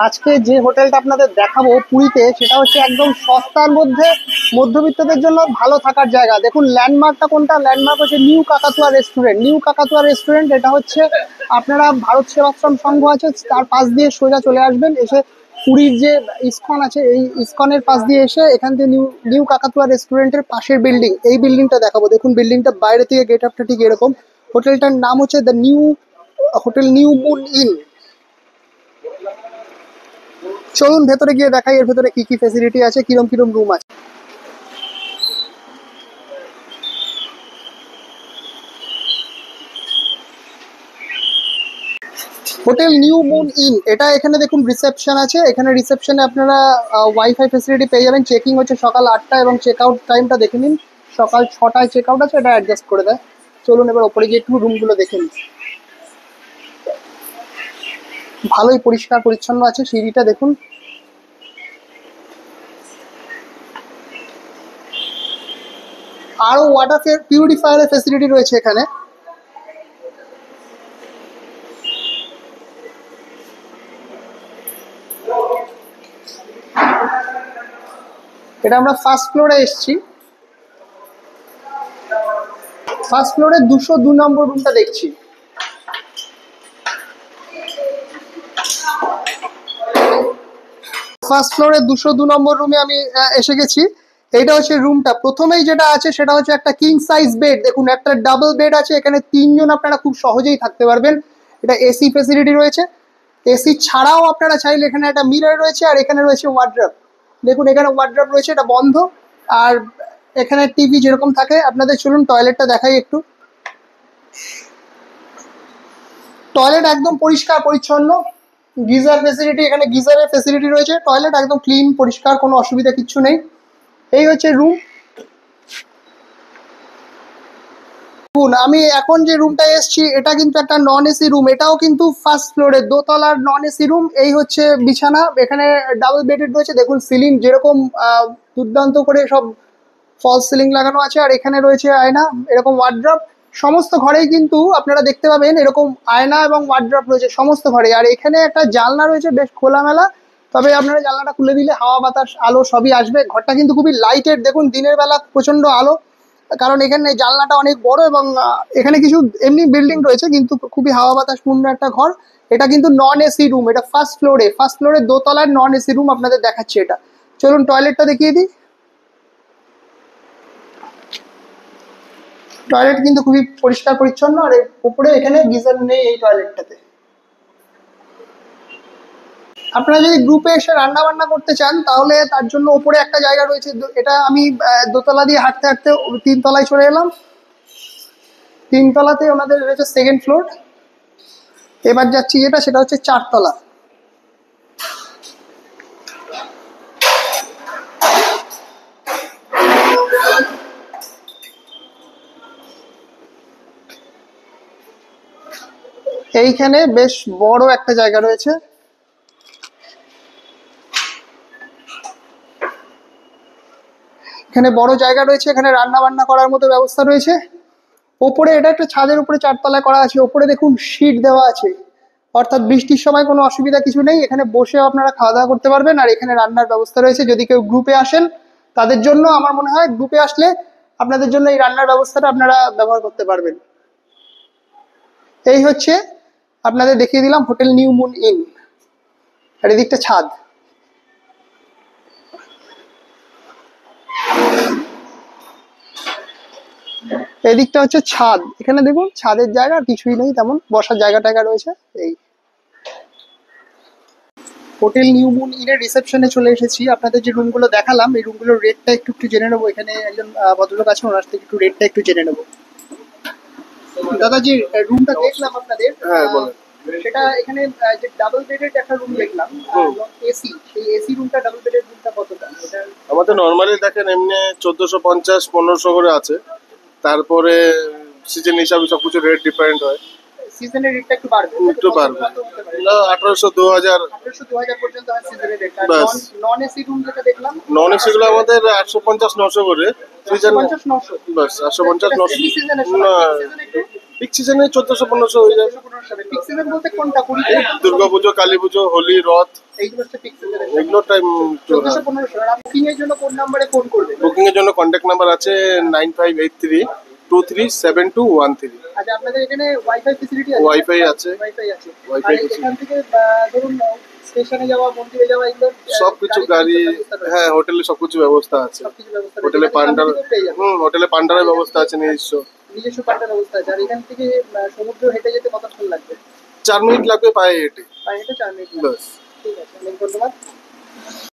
আজকে যে হোটেলটা আপনাদের দেখাবো পুরীতে, সেটা হচ্ছে একদম সস্তার মধ্যে মধ্যবিত্তদের জন্য ভালো থাকার জায়গা। দেখুন ল্যান্ডমার্কটা কোনটা, ল্যান্ডমার্ক হচ্ছে নিউ কাকাতুয়া রেস্টুরেন্ট। নিউ কাকাতুয়া রেস্টুরেন্ট এটা হচ্ছে, আপনারা ভারত সেবাশ্রম সংঘ আছে তার পাশ দিয়ে সোজা চলে আসবেন, এসে পুরীর যে ইসকন আছে এই ইসকনের পাশ দিয়ে এসে এখান থেকে নিউ নিউ কাকাতুয়া রেস্টুরেন্টের পাশের বিল্ডিং, এই বিল্ডিংটা দেখাবো। দেখুন বিল্ডিংটা বাইরে থেকে গেট আপটা ঠিক এরকম। হোটেলটার নাম হচ্ছে the new hotel new moon in. চলুন ভেতরে গিয়ে দেখাই এর ভেতরে কি কি ফেসিলিটি আছে, কিরম কিরম রুম আছে। হোটেল নিউ মুন ইন, এটা এখানে দেখুন রিসেপশন আছে। এখানে রিসেপশনে আপনারা ওয়াইফাই ফেসিলিটি পেয়ে যাবেন। চেকিং হচ্ছে সকাল 8টা এবং চেক আউট টাইমটা দেখে নিন, সকাল 6টায় চেক আউট আছে, এটা অ্যাডজাস্ট করে দেয়। চলুন এবার ওপরে গিয়ে একটু রুমগুলো দেখে নিন। ভালোই পরিষ্কার পরিচ্ছন্ন আছে, সিঁড়িটা দেখুন। আরো ওয়াটার পিউরিফায়ারের ফেসিলিটি রয়েছে এখানে। এটা আমরা ফার্স্ট ফ্লোরে এসেছি। ফার্স্ট ফ্লোরে 202 নম্বর রুমটা দেখছি। ফার্স্ট ফ্লোরে 202 নম্বর রুমে আমি এসে গেছি। এইটা হচ্ছে রুমটা। প্রথমেই যেটা আছে সেটা হচ্ছে একটা কিং সাইজ বেড। দেখুন একটা ডাবল বেড আছে, এখানে 3জন আপনারা খুব সহজেই থাকতে পারবেন। এটা এসি ফেসিলিটি রয়েছে। এসি ছাড়াও আপনারা চাইলে এখানে একটা মিরর রয়েছে, আর এখানে রয়েছে ওয়ার্ড্রপ। দেখুন এখানে ওয়ার্ড্রপ রয়েছে, এটা বন্ধ। আর এখানে টিভি যেরকম থাকে আপনাদের। চলুন টয়লেটটা দেখাই একটু। টয়লেট একদম পরিষ্কার পরিচ্ছন্ন। গিজার ফেসিলিটি, এখানে গিজারের ফেসিলিটি রয়েছে। টয়লেট একদম ক্লিন পরিষ্কার, কোনো অসুবিধা কিচ্ছু নেই। এই হচ্ছে রুম। আমি এখন যে রুমটা এসেছি এটা কিন্তু একটা নন এসি রুম। এটাও কিন্তু ফার্স্ট ফ্লোরে দোতলার নন এসি রুম। এই হচ্ছে বিছানা, এখানে ডাবল বেডেড রয়েছে। দেখুন সিলিং যেরকম দুর্দান্ত করে সব ফলস সিলিং লাগানো আছে, আর এখানে রয়েছে আয়না, এরকম ওয়ার্ড্রপ। সমস্ত ঘরেই কিন্তু আপনারা দেখতে পাবেন এরকম আয়না এবং ওয়ার্ড্রপ রয়েছে সমস্ত ঘরে। আর এখানে একটা জানলা রয়েছে বেশ খোলামেলা, তবে আপনারা জানলাটা খুলে দিলে হাওয়া বাতাস আলো সবই আসবে। ঘরটা কিন্তু খুবই লাইটেড। দেখুন দিনের বেলা প্রচন্ড আলো, কারণ এখানে জানলাটা অনেক বড় এবং এখানে কিছু এমনি বিল্ডিং রয়েছে, কিন্তু খুবই হাওয়া বাতাস পূর্ণ একটা ঘর। এটা কিন্তু নন এসি রুম। এটা ফার্স্ট ফ্লোরে দোতলার নন এসি রুম আপনাদের দেখাচ্ছি এটা। চলুন টয়লেটটা দেখিয়ে দিই। টয়লেট কিন্তু খুবই পরিষ্কার পরিচ্ছন্ন, আর উপরে এখানে গিজার নেই এই টয়লেটটাতে। আপনারা যদি গ্রুপে এসে রান্না বান্না করতে চান তাহলে তার জন্য উপরে একটা জায়গা রয়েছে। এটা আমি দোতলা দিয়ে হাঁটতে হাঁটতে 3তলায় চলে এলাম। 3তলাতে ওনাদের রয়েছে সেকেন্ড ফ্লোর। এবার যাচ্ছি যেটা, সেটা হচ্ছে 4তলা। এইখানে বেশ বড় একটা জায়গা রয়েছে। এখানে বড় জায়গা রয়েছে, এখানে রান্না বান্না করার মতো ব্যবস্থা রয়েছে। ওপরে এটা একটা ছাদের উপরে 4তলায় করা আছে। ওপরে দেখুন শীট দেওয়া আছে, অর্থাৎ বৃষ্টির সময় কোনো অসুবিধা কিছু নেই। এখানে বসেও আপনারা খাওয়া দাওয়া করতে পারবেন। আর এখানে রান্নার ব্যবস্থা রয়েছে। যদি কেউ গ্রুপে আসেন তাদের জন্য, আমার মনে হয় গ্রুপে আসলে আপনাদের জন্য এই রান্নার ব্যবস্থাটা আপনারা ব্যবহার করতে পারবেন। এই হচ্ছে আপনাদের দেখিয়ে দিলাম হোটেল নিউ মুন ইন। আর এদিকটা ছাদ। এদিকটা হচ্ছে ছাদ। এখানে দেখুন ছাদের জায়গা কিছুই নেই তেমন, বসার জায়গা টায়গা রয়েছে। এই হোটেল নিউ মুন ইনের রিসেপশনে চলে এসেছি। আপনাদের যে রুমগুলো দেখালাম এই রুমগুলোর রেটটা একটু জেনে নেবো। এখানে একজন ভদ্রলোক আছেন, ওনার থেকে একটু রেটটা একটু জেনে নেবো। দাদা যে রুমটা দেখলাম আপনাদের, সেটা এখানে যে ডাবল বেডেড একটা রুম দেখলাম এসি, সেই এসি রুমটা ডাবল বেডেড রুমটা কতটা? আমাদের নরমালি দেখেন এমনি 1450-1500 করে আছে। তারপরে সিজন হিসাবে সবকিছু রেট ডিফারেন্ট হয়। সিজনের রেটটা একটু বাড়বে, একটু বাড়বে। না 1800-2000 পর্যন্ত হয় সিজনের রেট। বাস। নন এসি রুম যেটা দেখলাম, নন এসি গুলো আমাদের 850-900 করে। সিজন 50-900 বাস 850-900 সিজনের না। পিক সিজনে 1400-1500 হয়ে যাবে। 1400-1500 পিক সিজন বলতে কোনটা পুরীতে? এই দুর্গাপুজো, কালী পুজো, হোলি, রথ, এইগুলো হচ্ছে পিক সিজন। এগুলো টাইম। 1400-1500। আর বুকিং এর জন্য কোন নাম্বারে ফোন করবে? বুকিং এর জন্য কন্ট্যাক্ট নাম্বার আছে 9583237213। আচ্ছা, আপনাদের এখানে ওয়াইফাই ফেসিলিটি আছে? ওয়াইফাই আছে। ওয়াইফাই আছে। আর ওয়াইফাই ফেসিলিটি এখান থেকে ধরুন স্টেশনে যাওয়া, মন্দিরে যাওয়া, এগুলো সবকিছু গাড়ি, হ্যাঁ হোটেলে সবকিছু ব্যবস্থা আছে। সবকিছু ব্যবস্থা রয়েছে। হোটেলে এখানে পান্ডার, সামনে থেকেও পেয়ে যাবেন। হোটেলে পান্ডারের ব্যবস্থা আছে নিজস্ব। নিজস্ব পাল্টার ব্যবস্থা আছে। আর এখান থেকে সমুদ্র হেঁটে যেতে কতক্ষণ লাগবে? 4 মিনিট লাগবে পায়ে হেঁটে। পায়ে হেঁটে 4 মিনিট লাগবে। ব্যাস। ঠিক আছে, অনেক ধন্যবাদ।